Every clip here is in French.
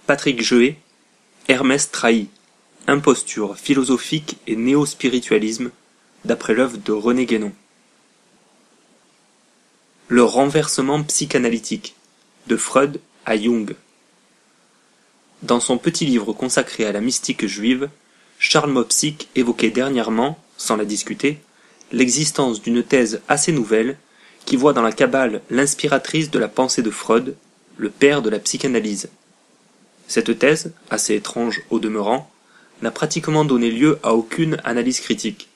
Patrick Jeuet, Hermès trahi, imposture philosophique et néo-spiritualisme, d'après l'œuvre de René Guénon. Le renversement psychanalytique, de Freud à Jung. Dans son petit livre consacré à la mystique juive, Charles Mopsic évoquait dernièrement, sans la discuter, l'existence d'une thèse assez nouvelle qui voit dans la Kabbale l'inspiratrice de la pensée de Freud, le père de la psychanalyse. Cette thèse, assez étrange au demeurant, n'a pratiquement donné lieu à aucune analyse critique.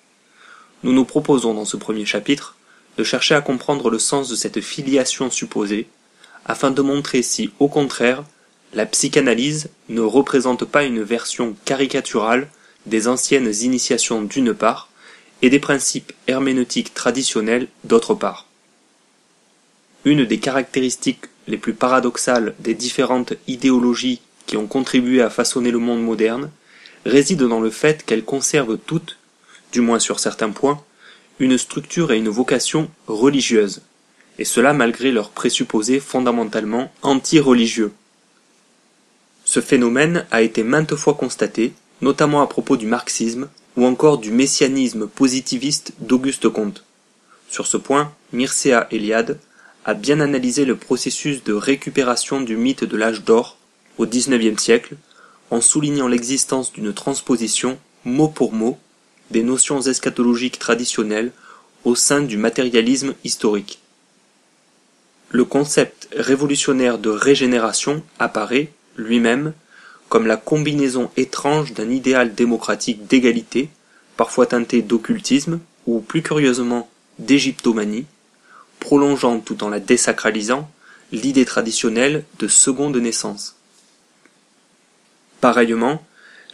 Nous nous proposons dans ce premier chapitre de chercher à comprendre le sens de cette filiation supposée, afin de montrer si, au contraire, la psychanalyse ne représente pas une version caricaturale des anciennes initiations d'une part, et des principes herméneutiques traditionnels d'autre part. Une des caractéristiques les plus paradoxales des différentes idéologies qui ont contribué à façonner le monde moderne réside dans le fait qu'elles conservent toutes, du moins sur certains points, une structure et une vocation religieuses, et cela malgré leurs présupposés fondamentalement anti-religieux. Ce phénomène a été maintes fois constaté, notamment à propos du marxisme ou encore du messianisme positiviste d'Auguste Comte. Sur ce point, Mircea Eliade a bien analysé le processus de récupération du mythe de l'âge d'or au XIXe siècle, en soulignant l'existence d'une transposition, mot pour mot, des notions eschatologiques traditionnelles au sein du matérialisme historique. Le concept révolutionnaire de régénération apparaît, lui-même, comme la combinaison étrange d'un idéal démocratique d'égalité, parfois teinté d'occultisme, ou plus curieusement d'égyptomanie, prolongeant tout en la désacralisant l'idée traditionnelle de seconde naissance. Pareillement,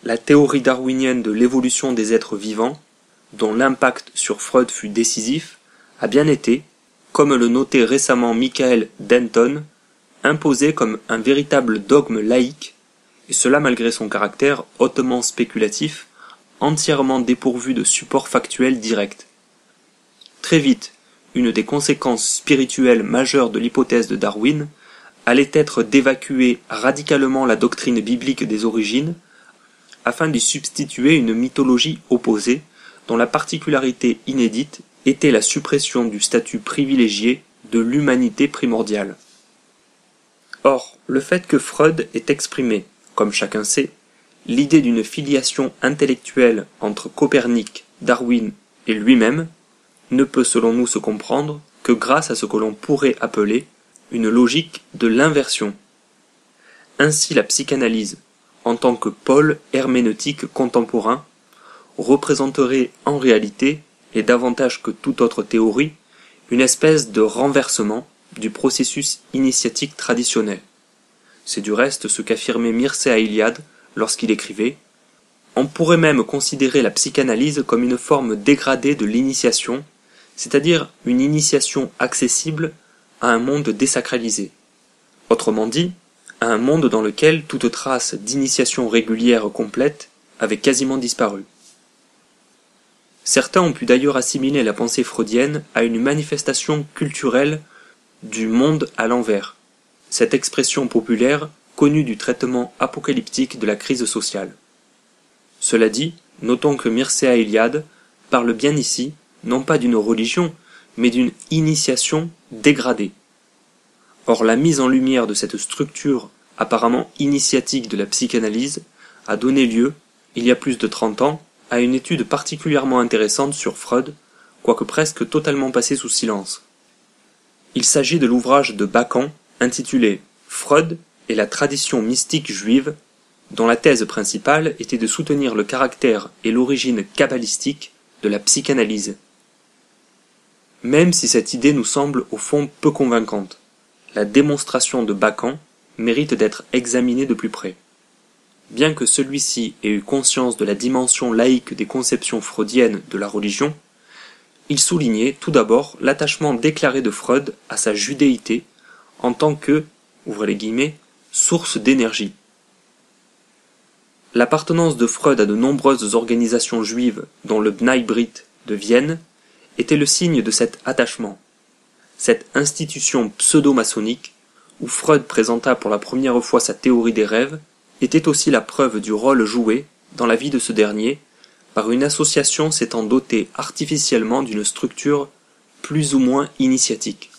la théorie darwinienne de l'évolution des êtres vivants, dont l'impact sur Freud fut décisif, a bien été, comme le notait récemment Michael Denton, imposée comme un véritable dogme laïque, et cela malgré son caractère hautement spéculatif, entièrement dépourvu de support factuel direct. Très vite, une des conséquences spirituelles majeures de l'hypothèse de Darwin allait être d'évacuer radicalement la doctrine biblique des origines, afin d'y substituer une mythologie opposée, dont la particularité inédite était la suppression du statut privilégié de l'humanité primordiale. Or, le fait que Freud ait exprimé, comme chacun sait, l'idée d'une filiation intellectuelle entre Copernic, Darwin et lui-même, ne peut selon nous se comprendre que grâce à ce que l'on pourrait appeler une logique de l'inversion. Ainsi la psychanalyse, en tant que pôle herméneutique contemporain, représenterait en réalité, et davantage que toute autre théorie, une espèce de renversement du processus initiatique traditionnel. C'est du reste ce qu'affirmait Mircea Eliade lorsqu'il écrivait « On pourrait même considérer la psychanalyse comme une forme dégradée de l'initiation, c'est-à-dire une initiation accessible à un monde désacralisé. Autrement dit, à un monde dans lequel toute trace d'initiation régulière complète avait quasiment disparu. » Certains ont pu d'ailleurs assimiler la pensée freudienne à une manifestation culturelle du monde à l'envers, cette expression populaire connue du traitement apocalyptique de la crise sociale. Cela dit, notons que Mircea Eliade parle bien ici, non pas d'une religion, mais d'une initiation dégradée. Or la mise en lumière de cette structure apparemment initiatique de la psychanalyse a donné lieu, il y a plus de 30 ans, à une étude particulièrement intéressante sur Freud, quoique presque totalement passée sous silence. Il s'agit de l'ouvrage de Bacon intitulé Freud et la tradition mystique juive, dont la thèse principale était de soutenir le caractère et l'origine kabbalistique de la psychanalyse. Même si cette idée nous semble au fond peu convaincante, la démonstration de Bacon mérite d'être examinée de plus près. Bien que celui-ci ait eu conscience de la dimension laïque des conceptions freudiennes de la religion, il soulignait tout d'abord l'attachement déclaré de Freud à sa judéité en tant que, ouvrez les guillemets, source d'énergie. L'appartenance de Freud à de nombreuses organisations juives, dont le Bnai Brit de Vienne, était le signe de cet attachement. Cette institution pseudo-maçonnique, où Freud présenta pour la première fois sa théorie des rêves, était aussi la preuve du rôle joué, dans la vie de ce dernier, par une association s'étant dotée artificiellement d'une structure plus ou moins initiatique.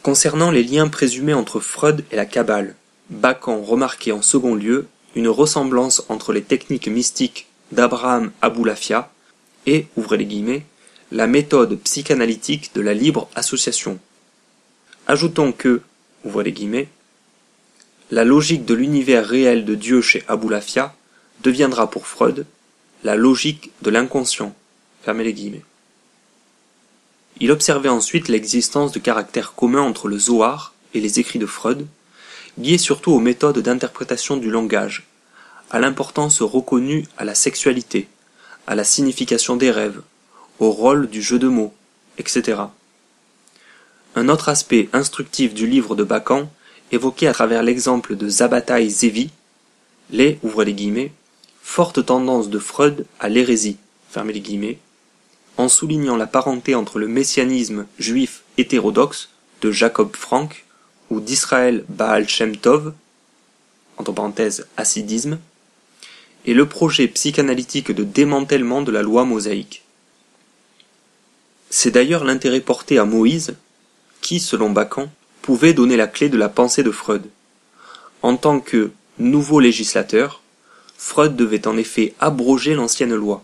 Concernant les liens présumés entre Freud et la Kabbale, Bacon remarquait en second lieu une ressemblance entre les techniques mystiques d'Abraham Aboulafia et, ouvrez les guillemets, la méthode psychanalytique de la libre association. Ajoutons que, ouvrez les guillemets, la logique de l'univers réel de Dieu chez Aboulafia deviendra pour Freud la logique de l'inconscient. Fermez les guillemets. Il observait ensuite l'existence de caractères communs entre le Zohar et les écrits de Freud, liés surtout aux méthodes d'interprétation du langage, à l'importance reconnue à la sexualité, à la signification des rêves, au rôle du jeu de mots, etc. Un autre aspect instructif du livre de Bacon, évoqué à travers l'exemple de Zabbatai Zevi, les, ouvrez les guillemets, fortes tendances de Freud à l'hérésie, fermez les guillemets, en soulignant la parenté entre le messianisme juif hétérodoxe de Jacob Frank ou d'Israël Baal Shem Tov, entre parenthèses hassidisme, et le projet psychanalytique de démantèlement de la loi mosaïque. C'est d'ailleurs l'intérêt porté à Moïse, qui, selon Bacon, pouvait donner la clé de la pensée de Freud. En tant que nouveau législateur, Freud devait en effet abroger l'ancienne loi.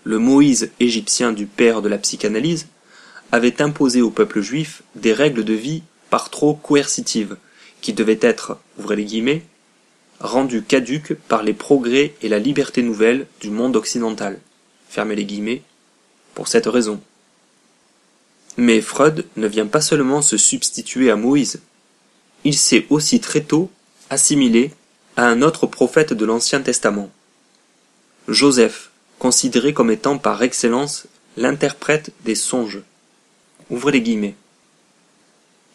Le Moïse égyptien du père de la psychanalyse avait imposé au peuple juif des règles de vie par trop coercitives, qui devaient être, ouvrez les guillemets, rendues caduques par les progrès et la liberté nouvelle du monde occidental, fermez les guillemets, pour cette raison. Mais Freud ne vient pas seulement se substituer à Moïse, il s'est aussi très tôt assimilé à un autre prophète de l'Ancien Testament, Joseph, considéré comme étant par excellence l'interprète des songes. Ouvrez les guillemets.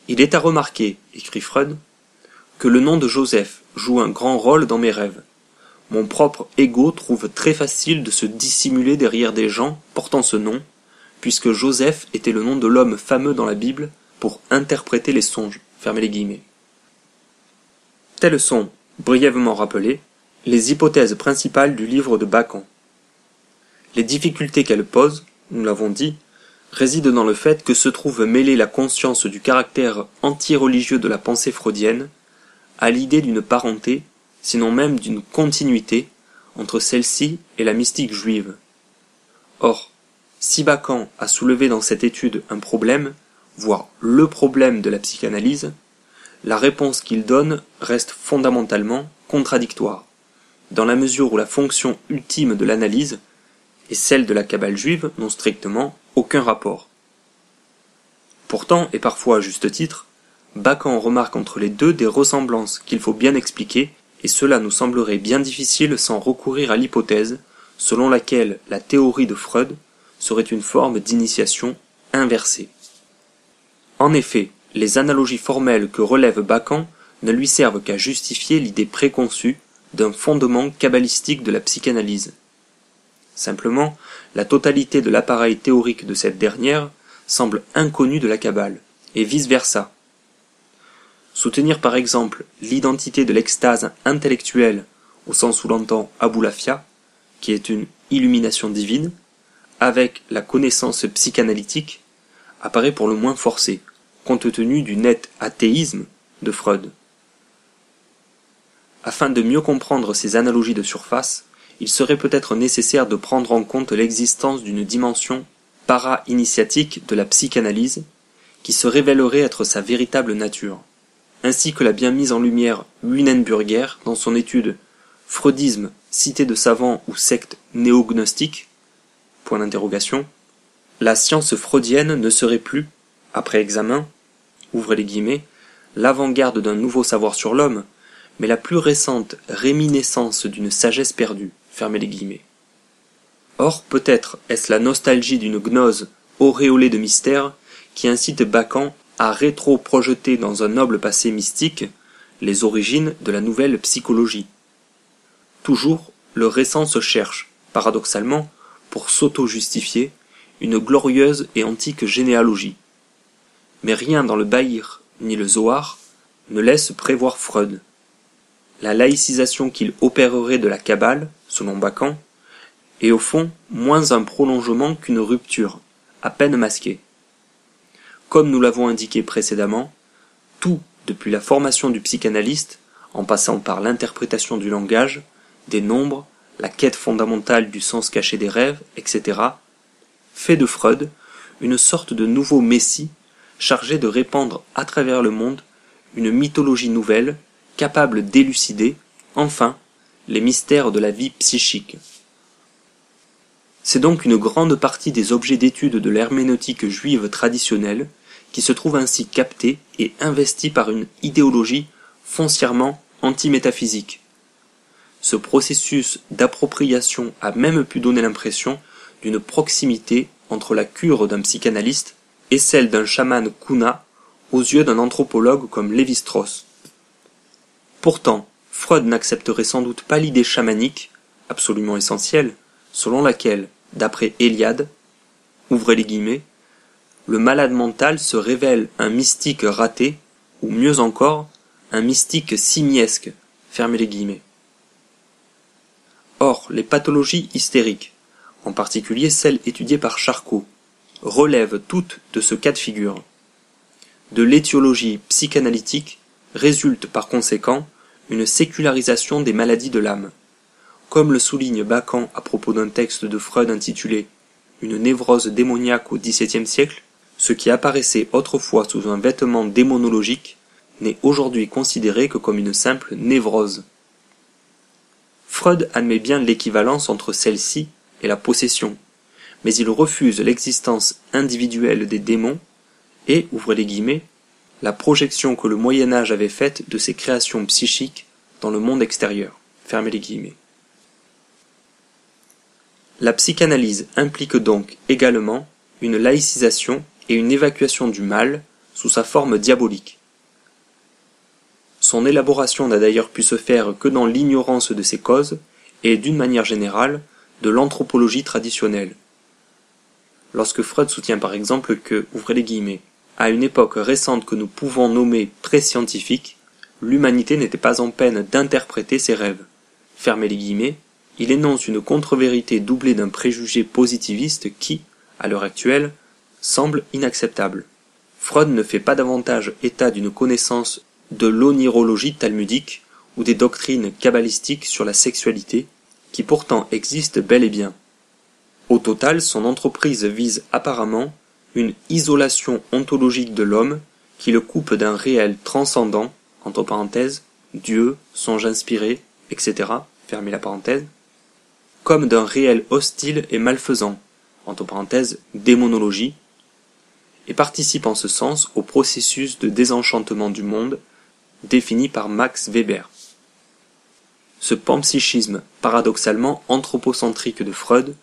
Il est à remarquer, écrit Freud, que le nom de Joseph joue un grand rôle dans mes rêves. Mon propre ego trouve très facile de se dissimuler derrière des gens portant ce nom, puisque Joseph était le nom de l'homme fameux dans la Bible pour interpréter les songes. Fermez les guillemets. Telles sont, brièvement rappelées, les hypothèses principales du livre de Bacon. Les difficultés qu'elles posent, nous l'avons dit, résident dans le fait que se trouve mêlée la conscience du caractère anti-religieux de la pensée freudienne à l'idée d'une parenté, sinon même d'une continuité, entre celle-ci et la mystique juive. Or, si Bacon a soulevé dans cette étude un problème, voire le problème de la psychanalyse, la réponse qu'il donne reste fondamentalement contradictoire, dans la mesure où la fonction ultime de l'analyse et celle de la Kabbale juive n'ont strictement aucun rapport. Pourtant, et parfois à juste titre, Bacon remarque entre les deux des ressemblances qu'il faut bien expliquer, et cela nous semblerait bien difficile sans recourir à l'hypothèse selon laquelle la théorie de Freud serait une forme d'initiation inversée. En effet, les analogies formelles que relève Bacon ne lui servent qu'à justifier l'idée préconçue d'un fondement kabbalistique de la psychanalyse. Simplement, la totalité de l'appareil théorique de cette dernière semble inconnue de la Kabbale, et vice-versa. Soutenir par exemple l'identité de l'extase intellectuelle, au sens où l'entend Aboulafia, qui est une illumination divine, avec la connaissance psychanalytique, apparaît pour le moins forcé, compte tenu du net athéisme de Freud. Afin de mieux comprendre ces analogies de surface, il serait peut-être nécessaire de prendre en compte l'existence d'une dimension para-initiatique de la psychanalyse, qui se révélerait être sa véritable nature, ainsi que l'a bien mise en lumière Wienerburger dans son étude « Freudisme, cité de savants ou secte néognostique ?» La science freudienne ne serait plus, après examen, ouvrez les guillemets, l'avant-garde d'un nouveau savoir sur l'homme, mais la plus récente réminiscence d'une sagesse perdue, fermez les guillemets. Or, peut-être est-ce la nostalgie d'une gnose auréolée de mystère qui incite Bacon à rétro-projeter dans un noble passé mystique les origines de la nouvelle psychologie. Toujours, le récent se cherche, paradoxalement, pour s'auto-justifier, une glorieuse et antique généalogie. Mais rien dans le Bahir ni le Zohar ne laisse prévoir Freud. la laïcisation qu'il opérerait de la Kabbale, selon Bacon, est au fond moins un prolongement qu'une rupture, à peine masquée. Comme nous l'avons indiqué précédemment, tout, depuis la formation du psychanalyste, en passant par l'interprétation du langage, des nombres, la quête fondamentale du sens caché des rêves, etc., fait de Freud une sorte de nouveau messie chargé de répandre à travers le monde une mythologie nouvelle capable d'élucider, enfin, les mystères de la vie psychique. C'est donc une grande partie des objets d'étude de l'herméneutique juive traditionnelle qui se trouve ainsi captée et investie par une idéologie foncièrement anti-métaphysique. Ce processus d'appropriation a même pu donner l'impression d'une proximité entre la cure d'un psychanalyste et celle d'un chaman Kuna aux yeux d'un anthropologue comme Lévi-Strauss. Pourtant, Freud n'accepterait sans doute pas l'idée chamanique, absolument essentielle, selon laquelle, d'après Eliade, ouvrez les guillemets, le malade mental se révèle un mystique raté, ou mieux encore, un mystique simiesque, fermez les guillemets. Or, les pathologies hystériques, en particulier celles étudiées par Charcot, relèvent toutes de ce cas de figure. De l'étiologie psychanalytique résulte par conséquent une sécularisation des maladies de l'âme. Comme le souligne Bacon à propos d'un texte de Freud intitulé « Une névrose démoniaque au XVIIe siècle », ce qui apparaissait autrefois sous un vêtement démonologique n'est aujourd'hui considéré que comme une simple névrose. Freud admet bien l'équivalence entre celle-ci et la possession, mais il refuse l'existence individuelle des démons et, ouvrez les guillemets, la projection que le Moyen-Âge avait faite de ses créations psychiques dans le monde extérieur, fermez les guillemets. La psychanalyse implique donc également une laïcisation et une évacuation du mal sous sa forme diabolique. Son élaboration n'a d'ailleurs pu se faire que dans l'ignorance de ses causes et, d'une manière générale, de l'anthropologie traditionnelle. Lorsque Freud soutient par exemple que, ouvrez les guillemets, à une époque récente que nous pouvons nommer pré-scientifique, l'humanité n'était pas en peine d'interpréter ses rêves, fermez les guillemets, il énonce une contre-vérité doublée d'un préjugé positiviste qui, à l'heure actuelle, semble inacceptable. Freud ne fait pas davantage état d'une connaissance de l'onirologie talmudique ou des doctrines kabbalistiques sur la sexualité, qui pourtant existent bel et bien. Au total, son entreprise vise apparemment une isolation ontologique de l'homme qui le coupe d'un réel transcendant, entre parenthèses, Dieu, songe inspiré, etc., fermez la parenthèse, comme d'un réel hostile et malfaisant, entre parenthèses, démonologie, et participe en ce sens au processus de désenchantement du monde défini par Max Weber. Ce panpsychisme paradoxalement anthropocentrique de Freud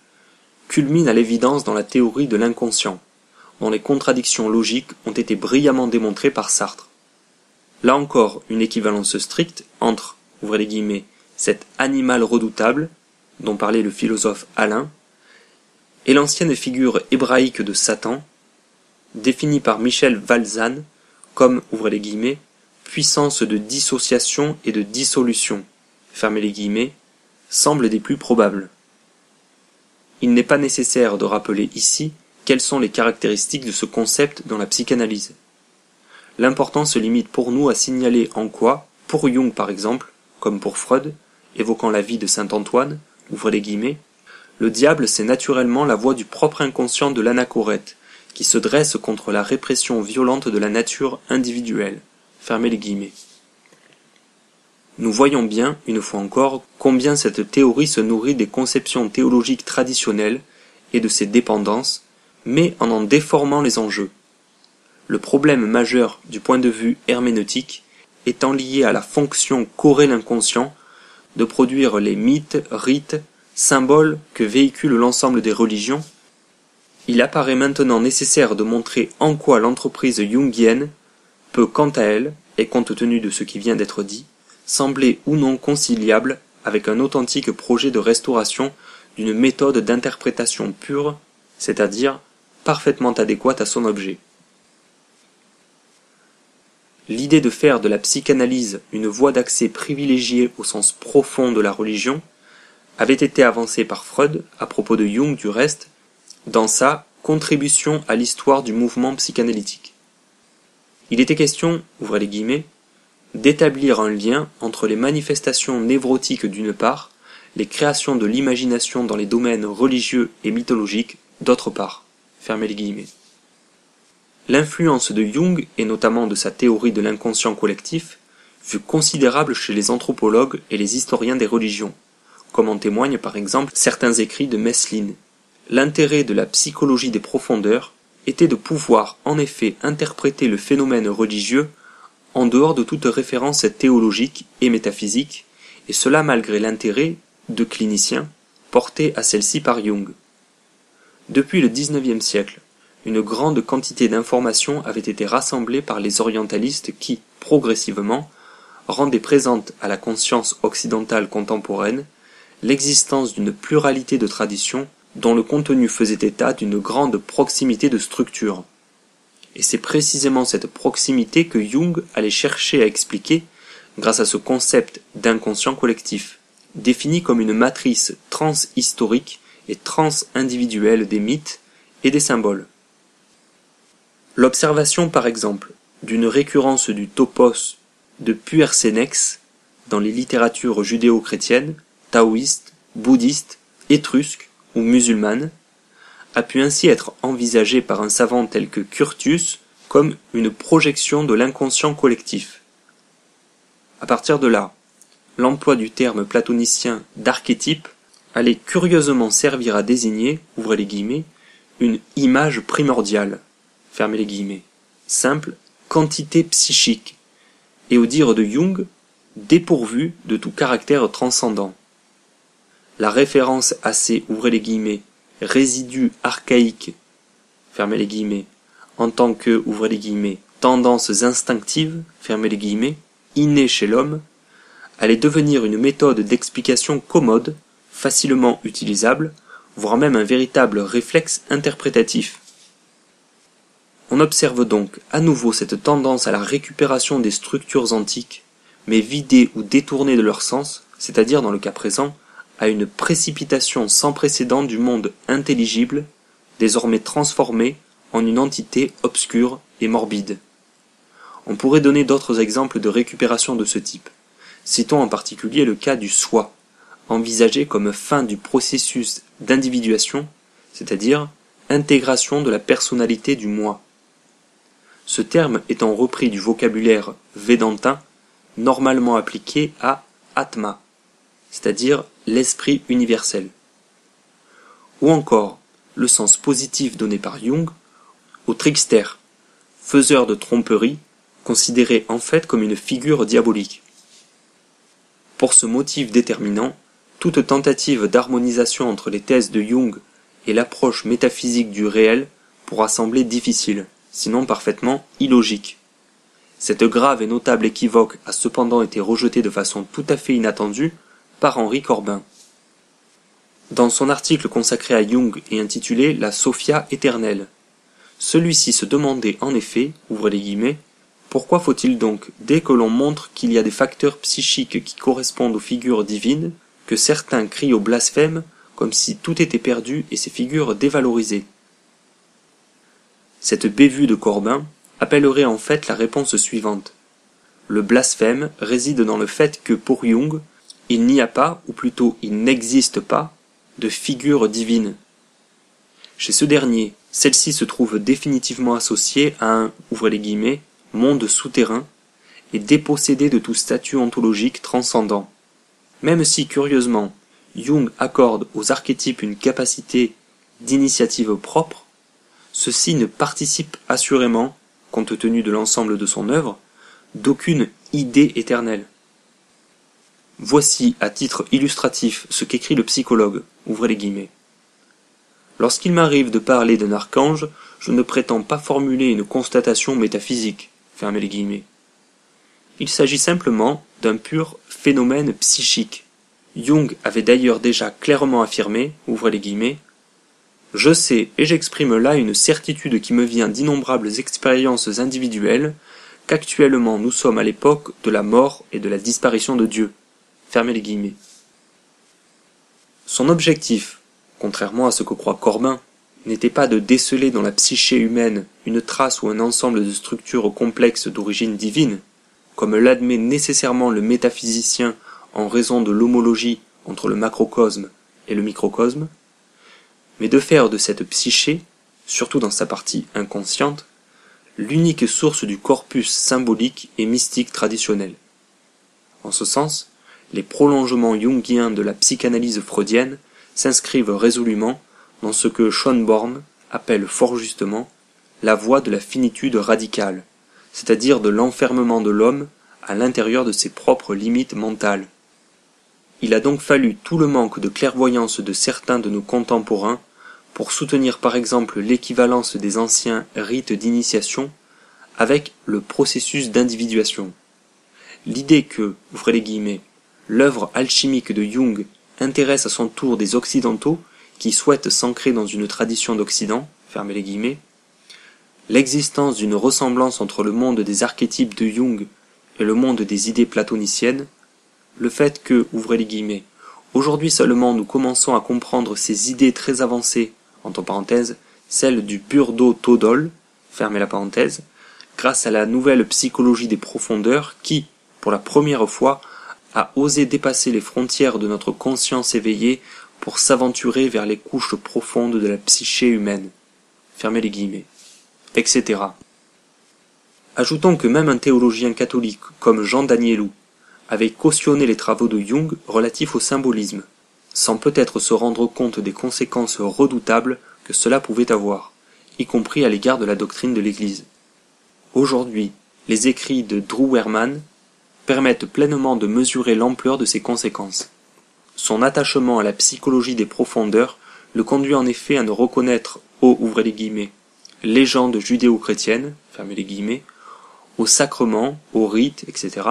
culmine à l'évidence dans la théorie de l'inconscient, dont les contradictions logiques ont été brillamment démontrées par Sartre. Là encore, une équivalence stricte entre, ouvrez les guillemets, cet animal redoutable, dont parlait le philosophe Alain, et l'ancienne figure hébraïque de Satan, définie par Michel Valzane comme, ouvrez les guillemets, puissance de dissociation et de dissolution, fermez les guillemets, semble des plus probables. Il n'est pas nécessaire de rappeler ici quelles sont les caractéristiques de ce concept dans la psychanalyse. L'important se limite pour nous à signaler en quoi, pour Jung par exemple, comme pour Freud, évoquant la vie de saint Antoine, ouvrez les guillemets, le diable c'est naturellement la voix du propre inconscient de l'anachorète, qui se dresse contre la répression violente de la nature individuelle, fermez les guillemets. Nous voyons bien, une fois encore, combien cette théorie se nourrit des conceptions théologiques traditionnelles et de ses dépendances, mais en déformant les enjeux. Le problème majeur du point de vue herméneutique étant lié à la fonction qu'aurait l'inconscient de produire les mythes, rites, symboles que véhicule l'ensemble des religions, il apparaît maintenant nécessaire de montrer en quoi l'entreprise jungienne peut quant à elle, et compte tenu de ce qui vient d'être dit, sembler ou non conciliable avec un authentique projet de restauration d'une méthode d'interprétation pure, c'est-à-dire parfaitement adéquate à son objet. L'idée de faire de la psychanalyse une voie d'accès privilégiée au sens profond de la religion avait été avancée par Freud, à propos de Jung du reste, dans sa Contribution à l'histoire du mouvement psychanalytique. Il était question, ouvrez les guillemets, d'établir un lien entre les manifestations névrotiques d'une part, les créations de l'imagination dans les domaines religieux et mythologiques d'autre part, fermez les guillemets. L'influence de Jung, et notamment de sa théorie de l'inconscient collectif, fut considérable chez les anthropologues et les historiens des religions, comme en témoignent par exemple certains écrits de Meslin. L'intérêt de la psychologie des profondeurs était de pouvoir en effet interpréter le phénomène religieux en dehors de toute référence théologique et métaphysique, et cela malgré l'intérêt, de cliniciens, porté à celle-ci par Jung. Depuis le XIXe siècle, une grande quantité d'informations avait été rassemblée par les orientalistes qui, progressivement, rendaient présente à la conscience occidentale contemporaine l'existence d'une pluralité de traditions dont le contenu faisait état d'une grande proximité de structure. Et c'est précisément cette proximité que Jung allait chercher à expliquer grâce à ce concept d'inconscient collectif, défini comme une matrice transhistorique et transindividuelle des mythes et des symboles. L'observation par exemple d'une récurrence du topos de Puersénex dans les littératures judéo-chrétiennes, taoïstes, bouddhistes, étrusques ou musulmanes, a pu ainsi être envisagée par un savant tel que Curtius comme une projection de l'inconscient collectif. À partir de là, l'emploi du terme platonicien d'archétype allait curieusement servir à désigner, ouvrez les guillemets, une image primordiale, fermez les guillemets, simple quantité psychique, et au dire de Jung, dépourvue de tout caractère transcendant. La référence à ces, ouvrez les guillemets, résidus archaïques, fermez les guillemets, en tant que, ouvrez les guillemets, tendances instinctives, fermez les guillemets, innées chez l'homme, allait devenir une méthode d'explication commode, facilement utilisable, voire même un véritable réflexe interprétatif. On observe donc à nouveau cette tendance à la récupération des structures antiques, mais vidées ou détournées de leur sens, c'est-à-dire dans le cas présent, à une précipitation sans précédent du monde intelligible, désormais transformé en une entité obscure et morbide. On pourrait donner d'autres exemples de récupération de ce type. Citons en particulier le cas du soi, envisagé comme fin du processus d'individuation, c'est-à-dire intégration de la personnalité du moi. Ce terme étant repris du vocabulaire védantin, normalement appliqué à Atma, c'est-à-dire l'esprit universel. Ou encore le sens positif donné par Jung au trickster, faiseur de tromperie, considéré en fait comme une figure diabolique. Pour ce motif déterminant, toute tentative d'harmonisation entre les thèses de Jung et l'approche métaphysique du réel pourra sembler difficile, sinon parfaitement illogique. Cette grave et notable équivoque a cependant été rejetée de façon tout à fait inattendue par Henri Corbin. Dans son article consacré à Jung et intitulé La Sophia éternelle, celui-ci se demandait en effet, ouvrez les guillemets, pourquoi faut-il donc, dès que l'on montre qu'il y a des facteurs psychiques qui correspondent aux figures divines, que certains crient au blasphème comme si tout était perdu et ces figures dévalorisées. Cette bévue de Corbin appellerait en fait la réponse suivante. Le blasphème réside dans le fait que pour Jung, il n'y a pas, ou plutôt il n'existe pas, de figure divine. Chez ce dernier, celle-ci se trouve définitivement associée à un, ouvrez les guillemets, monde souterrain, et dépossédée de tout statut ontologique transcendant. Même si, curieusement, Jung accorde aux archétypes une capacité d'initiative propre, ceux-ci ne participent assurément, compte tenu de l'ensemble de son œuvre, d'aucune idée éternelle. Voici, à titre illustratif, ce qu'écrit le psychologue, ouvrez les guillemets. Lorsqu'il m'arrive de parler d'un archange, je ne prétends pas formuler une constatation métaphysique, fermez les guillemets. Il s'agit simplement d'un pur phénomène psychique. Jung avait d'ailleurs déjà clairement affirmé, ouvrez les guillemets, « Je sais et j'exprime là une certitude qui me vient d'innombrables expériences individuelles, qu'actuellement nous sommes à l'époque de la mort et de la disparition de Dieu. Fermez les guillemets. Son objectif, contrairement à ce que croit Corbin, n'était pas de déceler dans la psyché humaine une trace ou un ensemble de structures complexes d'origine divine, comme l'admet nécessairement le métaphysicien en raison de l'homologie entre le macrocosme et le microcosme, mais de faire de cette psyché, surtout dans sa partie inconsciente, l'unique source du corpus symbolique et mystique traditionnel. En ce sens, les prolongements jungiens de la psychanalyse freudienne s'inscrivent résolument dans ce que Schönborn appelle fort justement la voie de la finitude radicale, c'est-à-dire de l'enfermement de l'homme à l'intérieur de ses propres limites mentales. Il a donc fallu tout le manque de clairvoyance de certains de nos contemporains pour soutenir par exemple l'équivalence des anciens rites d'initiation avec le processus d'individuation. L'idée que, ouvrez les guillemets, l'œuvre alchimique de Jung intéresse à son tour des occidentaux qui souhaitent s'ancrer dans une tradition d'Occident, fermez les guillemets, l'existence d'une ressemblance entre le monde des archétypes de Jung et le monde des idées platoniciennes, le fait que, ouvrez les guillemets, aujourd'hui seulement nous commençons à comprendre ces idées très avancées, entre parenthèses, celles du Burdo Todol, fermez la parenthèse, grâce à la nouvelle psychologie des profondeurs qui, pour la première fois, a osé dépasser les frontières de notre conscience éveillée pour s'aventurer vers les couches profondes de la psyché humaine, fermez les guillemets, etc. Ajoutons que même un théologien catholique comme Jean Danielou avait cautionné les travaux de Jung relatifs au symbolisme, sans peut-être se rendre compte des conséquences redoutables que cela pouvait avoir, y compris à l'égard de la doctrine de l'Église. Aujourd'hui, les écrits de Drew Wehrmann permettent pleinement de mesurer l'ampleur de ces conséquences. Son attachement à la psychologie des profondeurs le conduit en effet à ne reconnaître aux, ouvrez les guillemets, légendes judéo-chrétiennes, fermez les guillemets, aux sacrements, aux rites, etc.,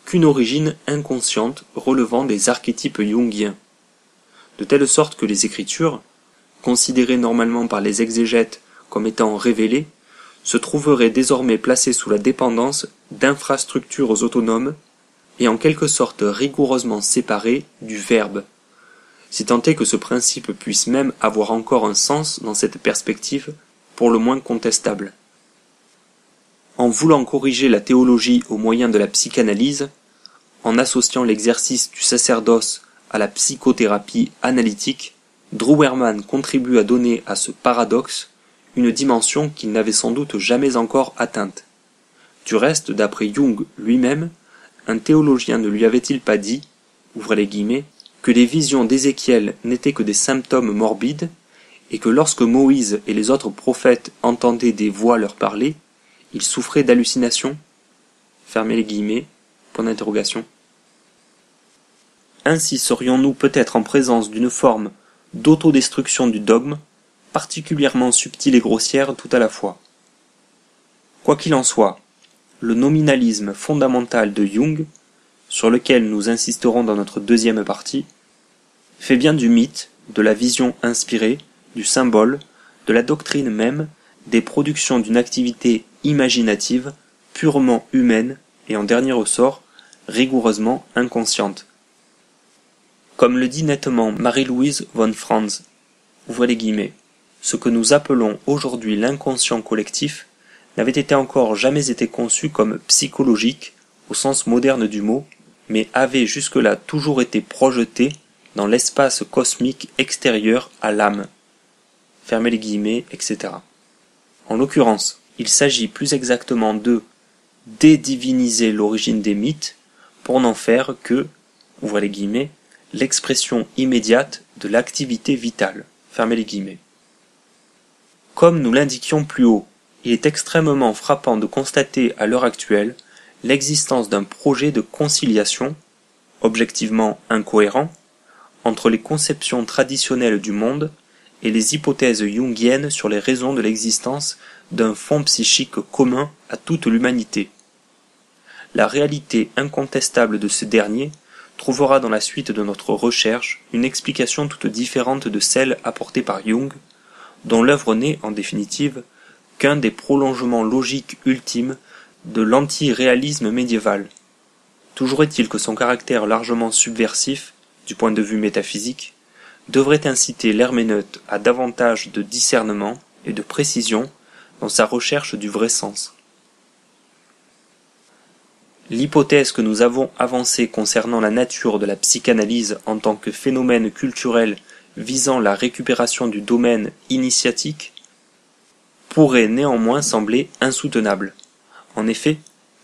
qu'une origine inconsciente relevant des archétypes jungiens, de telle sorte que les Écritures, considérées normalement par les exégètes comme étant révélées, se trouveraient désormais placées sous la dépendance d'infrastructures autonomes et en quelque sorte rigoureusement séparées du Verbe, si tant est que ce principe puisse même avoir encore un sens dans cette perspective pour le moins contestable. En voulant corriger la théologie au moyen de la psychanalyse, en associant l'exercice du sacerdoce à la psychothérapie analytique, Drew Wehrmann contribue à donner à ce paradoxe une dimension qu'il n'avait sans doute jamais encore atteinte. Du reste, d'après Jung lui-même, un théologien ne lui avait-il pas dit, ouvrez les guillemets, que les visions d'Ézéchiel n'étaient que des symptômes morbides, et que lorsque Moïse et les autres prophètes entendaient des voix leur parler, ils souffraient d'hallucinations? Fermez les guillemets, point d'interrogation. Ainsi serions-nous peut-être en présence d'une forme d'autodestruction du dogme, particulièrement subtile et grossière tout à la fois. Quoi qu'il en soit, le nominalisme fondamental de Jung, sur lequel nous insisterons dans notre deuxième partie, fait bien du mythe, de la vision inspirée, du symbole, de la doctrine même, des productions d'une activité imaginative, purement humaine et en dernier ressort, rigoureusement inconsciente. Comme le dit nettement Marie-Louise von Franz, ouvrez les guillemets, ce que nous appelons aujourd'hui l'inconscient collectif n'avait encore jamais été conçu comme psychologique au sens moderne du mot, mais avait jusque-là toujours été projeté dans l'espace cosmique extérieur à l'âme. Fermez les guillemets, etc. En l'occurrence, il s'agit plus exactement de dédiviniser l'origine des mythes pour n'en faire que, ouvrez les guillemets, l'expression immédiate de l'activité vitale. Fermez les guillemets. Comme nous l'indiquions plus haut, il est extrêmement frappant de constater à l'heure actuelle l'existence d'un projet de conciliation, objectivement incohérent, entre les conceptions traditionnelles du monde et les hypothèses jungiennes sur les raisons de l'existence d'un fond psychique commun à toute l'humanité. La réalité incontestable de ce dernier trouvera dans la suite de notre recherche une explication toute différente de celle apportée par Jung, dont l'œuvre n'est, en définitive, qu'un des prolongements logiques ultimes de l'anti-réalisme médiéval. Toujours est-il que son caractère largement subversif, du point de vue métaphysique, devrait inciter l'herméneute à davantage de discernement et de précision dans sa recherche du vrai sens. L'hypothèse que nous avons avancée concernant la nature de la psychanalyse en tant que phénomène culturel visant la récupération du domaine initiatique pourrait néanmoins sembler insoutenable. En effet,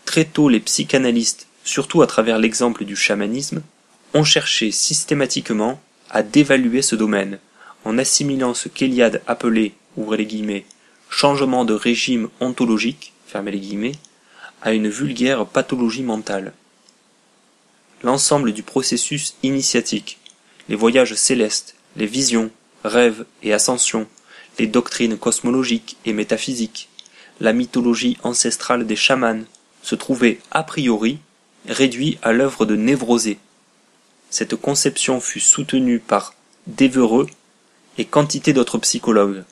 très tôt les psychanalystes, surtout à travers l'exemple du chamanisme, ont cherché systématiquement à dévaluer ce domaine, en assimilant ce qu'Eliade appelait, ouvrez les guillemets, changement de régime ontologique, fermez les guillemets, à une vulgaire pathologie mentale. L'ensemble du processus initiatique, les voyages célestes, les visions, rêves et ascensions, les doctrines cosmologiques et métaphysiques, la mythologie ancestrale des chamans, se trouvaient a priori réduits à l'œuvre de névrosés. Cette conception fut soutenue par Devereux et quantité d'autres psychologues.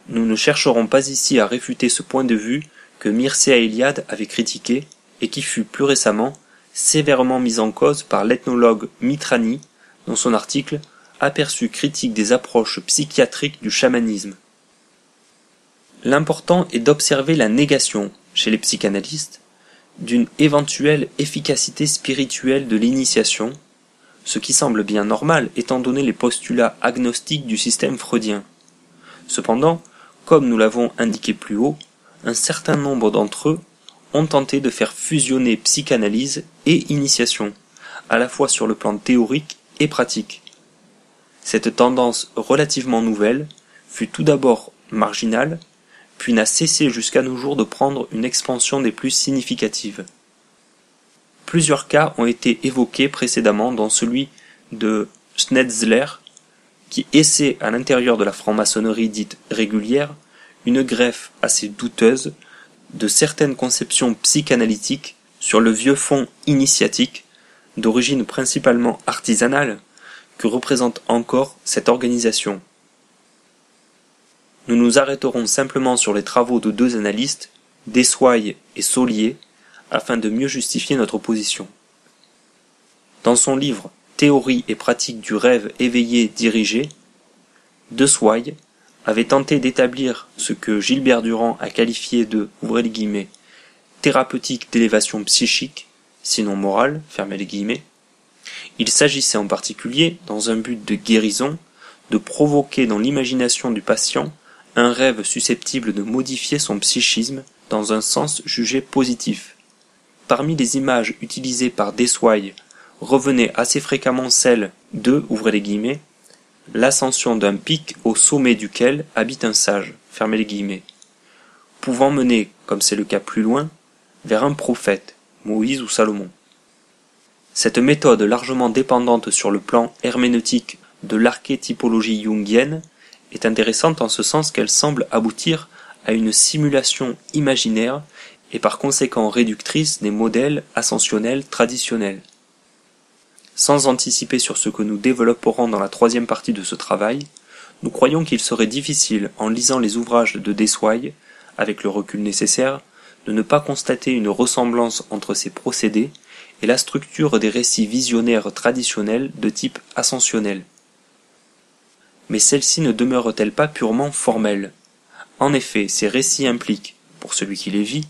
Nous ne chercherons pas ici à réfuter ce point de vue que Mircea Eliade avait critiqué et qui fut plus récemment sévèrement mis en cause par l'ethnologue Mitrani dans son article Aperçu critique des approches psychiatriques du chamanisme. L'important est d'observer la négation, chez les psychanalystes, d'une éventuelle efficacité spirituelle de l'initiation, ce qui semble bien normal étant donné les postulats agnostiques du système freudien. Cependant, comme nous l'avons indiqué plus haut, un certain nombre d'entre eux ont tenté de faire fusionner psychanalyse et initiation, à la fois sur le plan théorique et pratique. Cette tendance relativement nouvelle fut tout d'abord marginale, puis n'a cessé jusqu'à nos jours de prendre une expansion des plus significatives. Plusieurs cas ont été évoqués précédemment, dont celui de Schnetzler, qui essaie à l'intérieur de la franc-maçonnerie dite régulière une greffe assez douteuse de certaines conceptions psychanalytiques sur le vieux fond initiatique, d'origine principalement artisanale, que représente encore cette organisation. Nous nous arrêterons simplement sur les travaux de deux analystes, Dessoye et Saulier, afin de mieux justifier notre position. Dans son livre Théorie et pratique du rêve éveillé dirigé, Dessoye avait tenté d'établir ce que Gilbert Durand a qualifié de, ouvrez les guillemets, thérapeutique d'élévation psychique, sinon morale, fermez les guillemets. Il s'agissait en particulier, dans un but de guérison, de provoquer dans l'imagination du patient un rêve susceptible de modifier son psychisme dans un sens jugé positif. Parmi les images utilisées par Dessoye revenaient assez fréquemment celles de, ouvrez les guillemets, l'ascension d'un pic au sommet duquel habite un sage, fermez les guillemets, pouvant mener, comme c'est le cas plus loin, vers un prophète, Moïse ou Salomon. Cette méthode largement dépendante sur le plan herméneutique de l'archétypologie jungienne est intéressante en ce sens qu'elle semble aboutir à une simulation imaginaire et par conséquent réductrice des modèles ascensionnels traditionnels. Sans anticiper sur ce que nous développerons dans la troisième partie de ce travail, nous croyons qu'il serait difficile, en lisant les ouvrages de Dessoye, avec le recul nécessaire, de ne pas constater une ressemblance entre ces procédés et la structure des récits visionnaires traditionnels de type ascensionnel. Mais celle-ci ne demeure-t-elle pas purement formelle? En effet, ces récits impliquent, pour celui qui les vit,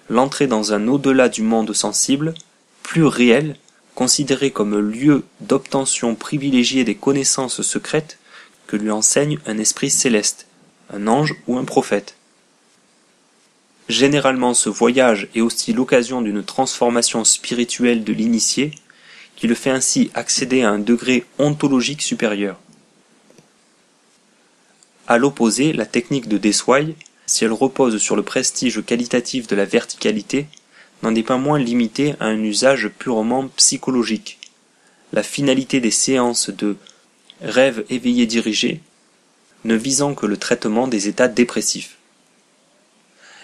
l'entrée dans un au-delà du monde sensible, plus réel, considéré comme lieu d'obtention privilégiée des connaissances secrètes que lui enseigne un esprit céleste, un ange ou un prophète. Généralement, ce voyage est aussi l'occasion d'une transformation spirituelle de l'initié, qui le fait ainsi accéder à un degré ontologique supérieur. À l'opposé, la technique de Dessoye, si elle repose sur le prestige qualitatif de la verticalité, n'en est pas moins limitée à un usage purement psychologique. La finalité des séances de rêve éveillé dirigé ne visant que le traitement des états dépressifs.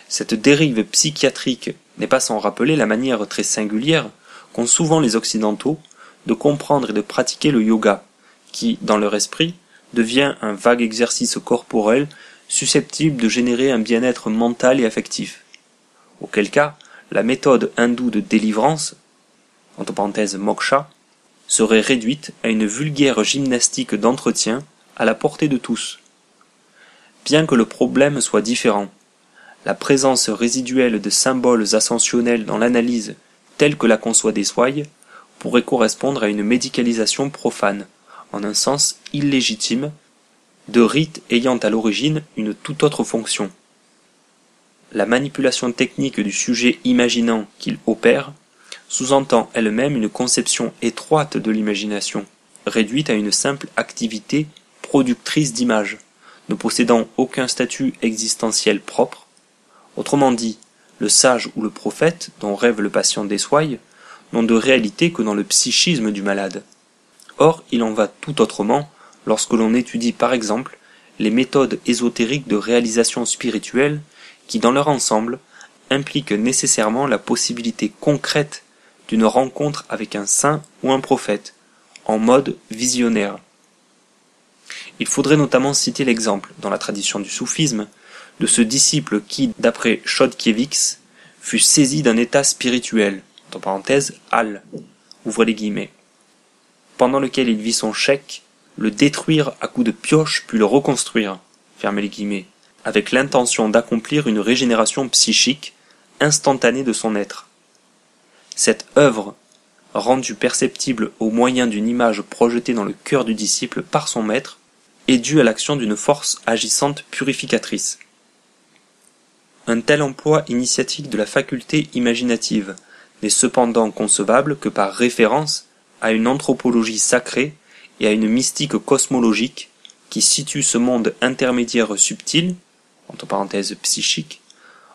Cette dérive psychiatrique n'est pas sans rappeler la manière très singulière qu'ont souvent les Occidentaux de comprendre et de pratiquer le yoga, qui, dans leur esprit, devient un vague exercice corporel susceptible de générer un bien-être mental et affectif. auquel cas la méthode hindoue de délivrance, entre parenthèses moksha, serait réduite à une vulgaire gymnastique d'entretien à la portée de tous. Bien que le problème soit différent, la présence résiduelle de symboles ascensionnels dans l'analyse telle que la conçoit Dessoy pourrait correspondre à une médicalisation profane, en un sens illégitime, de rites ayant à l'origine une toute autre fonction. La manipulation technique du sujet imaginant qu'il opère sous-entend elle-même une conception étroite de l'imagination, réduite à une simple activité productrice d'images, ne possédant aucun statut existentiel propre. Autrement dit, le sage ou le prophète, dont rêve le patient Dessoy, n'ont de réalité que dans le psychisme du malade. Or, il en va tout autrement lorsque l'on étudie par exemple les méthodes ésotériques de réalisation spirituelle qui, dans leur ensemble, impliquent nécessairement la possibilité concrète d'une rencontre avec un saint ou un prophète, en mode visionnaire. Il faudrait notamment citer l'exemple, dans la tradition du soufisme, de ce disciple qui, d'après Chodkiewicz, fut saisi d'un état spirituel, entre parenthèses, al, ouvrez les guillemets, pendant lequel il vit son cheikh le détruire à coups de pioche puis le reconstruire, fermez les guillemets, avec l'intention d'accomplir une régénération psychique instantanée de son être. Cette œuvre, rendue perceptible au moyen d'une image projetée dans le cœur du disciple par son maître, est due à l'action d'une force agissante purificatrice. Un tel emploi initiatique de la faculté imaginative n'est cependant concevable que par référence à une anthropologie sacrée et à une mystique cosmologique qui situe ce monde intermédiaire subtil, entre parenthèses psychique,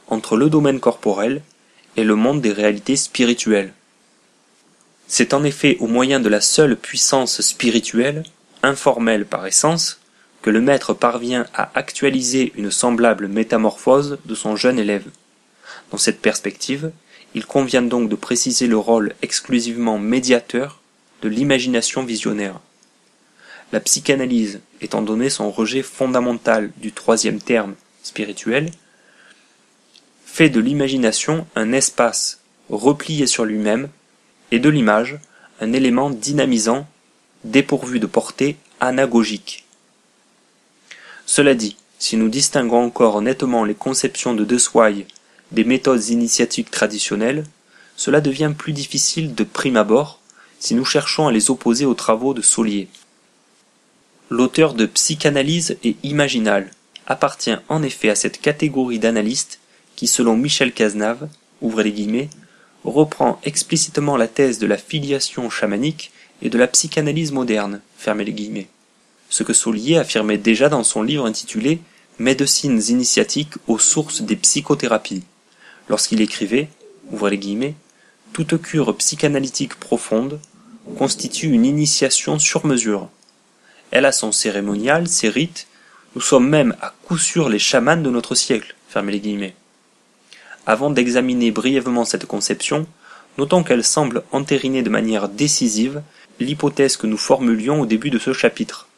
entre le domaine corporel et le monde des réalités spirituelles. C'est en effet au moyen de la seule puissance spirituelle, informelle par essence, que le maître parvient à actualiser une semblable métamorphose de son jeune élève. Dans cette perspective, il convient donc de préciser le rôle exclusivement médiateur de l'imagination visionnaire. La psychanalyse, étant donné son rejet fondamental du troisième terme, spirituel, fait de l'imagination un espace replié sur lui-même et de l'image un élément dynamisant dépourvu de portée anagogique. Cela dit, si nous distinguons encore nettement les conceptions de Dessoy des méthodes initiatiques traditionnelles, cela devient plus difficile de prime abord si nous cherchons à les opposer aux travaux de Solier. L'auteur de Psychanalyse et Imaginale appartient en effet à cette catégorie d'analystes qui, selon Michel Cazenave, ouvrez les guillemets, reprend explicitement la thèse de la filiation chamanique et de la psychanalyse moderne, fermez les guillemets, ce que Solier affirmait déjà dans son livre intitulé Médecines initiatiques aux sources des psychothérapies, lorsqu'il écrivait, ouvrez les guillemets, toute cure psychanalytique profonde constitue une initiation sur mesure. Elle a son cérémonial, ses rites, nous sommes même à coup sûr les chamans de notre siècle, fermez les guillemets. Avant d'examiner brièvement cette conception, notons qu'elle semble entériner de manière décisive l'hypothèse que nous formulions au début de ce chapitre.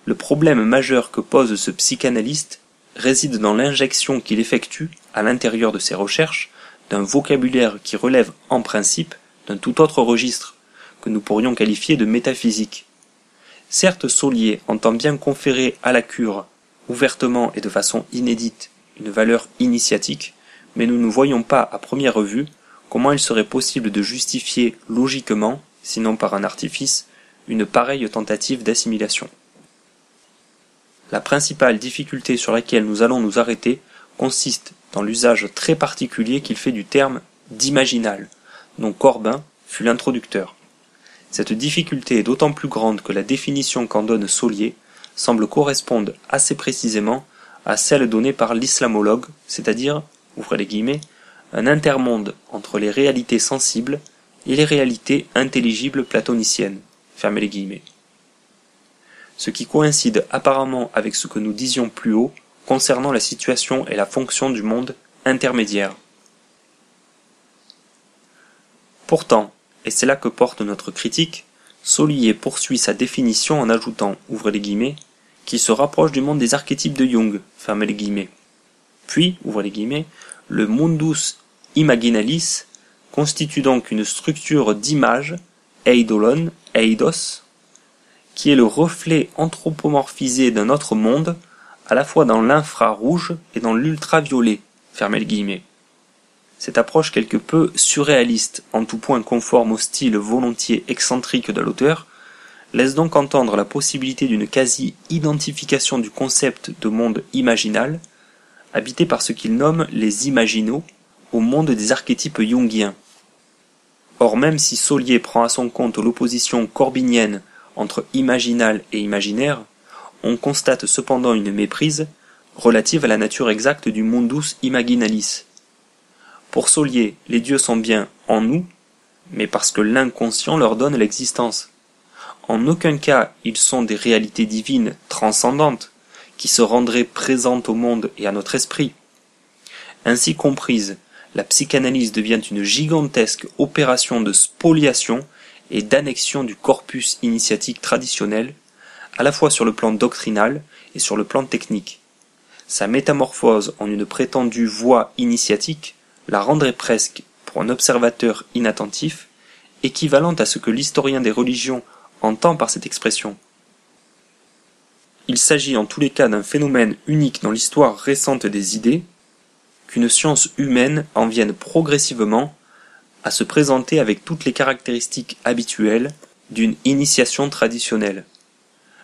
Le problème majeur que pose ce psychanalyste réside dans l'injection qu'il effectue, à l'intérieur de ses recherches, d'un vocabulaire qui relève en principe d'un tout autre registre, que nous pourrions qualifier de métaphysique. Certes, Solier entend bien conférer à la cure, ouvertement et de façon inédite, une valeur initiatique, mais nous ne voyons pas à première vue comment il serait possible de justifier logiquement, sinon par un artifice, une pareille tentative d'assimilation. La principale difficulté sur laquelle nous allons nous arrêter consiste dans l'usage très particulier qu'il fait du terme d'imaginal, dont Corbin fut l'introducteur. Cette difficulté est d'autant plus grande que la définition qu'en donne Solier semble correspondre assez précisément à celle donnée par l'islamologue, c'est-à-dire, ouvrez les guillemets, un intermonde entre les réalités sensibles et les réalités intelligibles platoniciennes, fermez les guillemets. Ce qui coïncide apparemment avec ce que nous disions plus haut concernant la situation et la fonction du monde intermédiaire. Pourtant, et c'est là que porte notre critique, Solier poursuit sa définition en ajoutant, ouvrez les guillemets, qui se rapproche du monde des archétypes de Jung, fermez les guillemets. Puis, ouvrez les guillemets, le mundus imaginalis constitue donc une structure d'image, eidolon, eidos, qui est le reflet anthropomorphisé d'un autre monde, à la fois dans l'infrarouge et dans l'ultraviolet, fermez le guillemets. Cette approche quelque peu surréaliste, en tout point conforme au style volontiers excentrique de l'auteur, laisse donc entendre la possibilité d'une quasi-identification du concept de monde imaginal, habité par ce qu'il nomme les imaginaux, au monde des archétypes jungiens. Or même si Solier prend à son compte l'opposition corbinienne entre imaginal et imaginaire, on constate cependant une méprise relative à la nature exacte du mundus imaginalis. Pour Solier, les dieux sont bien en nous, mais parce que l'inconscient leur donne l'existence. En aucun cas ils sont des réalités divines transcendantes, qui se rendraient présentes au monde et à notre esprit. Ainsi comprise, la psychanalyse devient une gigantesque opération de spoliation et d'annexion du corpus initiatique traditionnel, à la fois sur le plan doctrinal et sur le plan technique. Sa métamorphose en une prétendue voie initiatique la rendrait presque, pour un observateur inattentif, équivalente à ce que l'historien des religions entend par cette expression. Il s'agit en tous les cas d'un phénomène unique dans l'histoire récente des idées, qu'une science humaine en vienne progressivement à se présenter avec toutes les caractéristiques habituelles d'une initiation traditionnelle.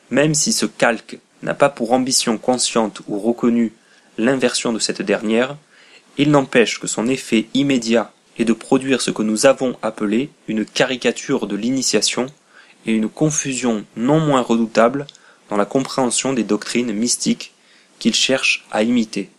Même si ce calque n'a pas pour ambition consciente ou reconnue l'inversion de cette dernière, il n'empêche que son effet immédiat est de produire ce que nous avons appelé une caricature de l'initiation et une confusion non moins redoutable dans la compréhension des doctrines mystiques qu'il cherche à imiter.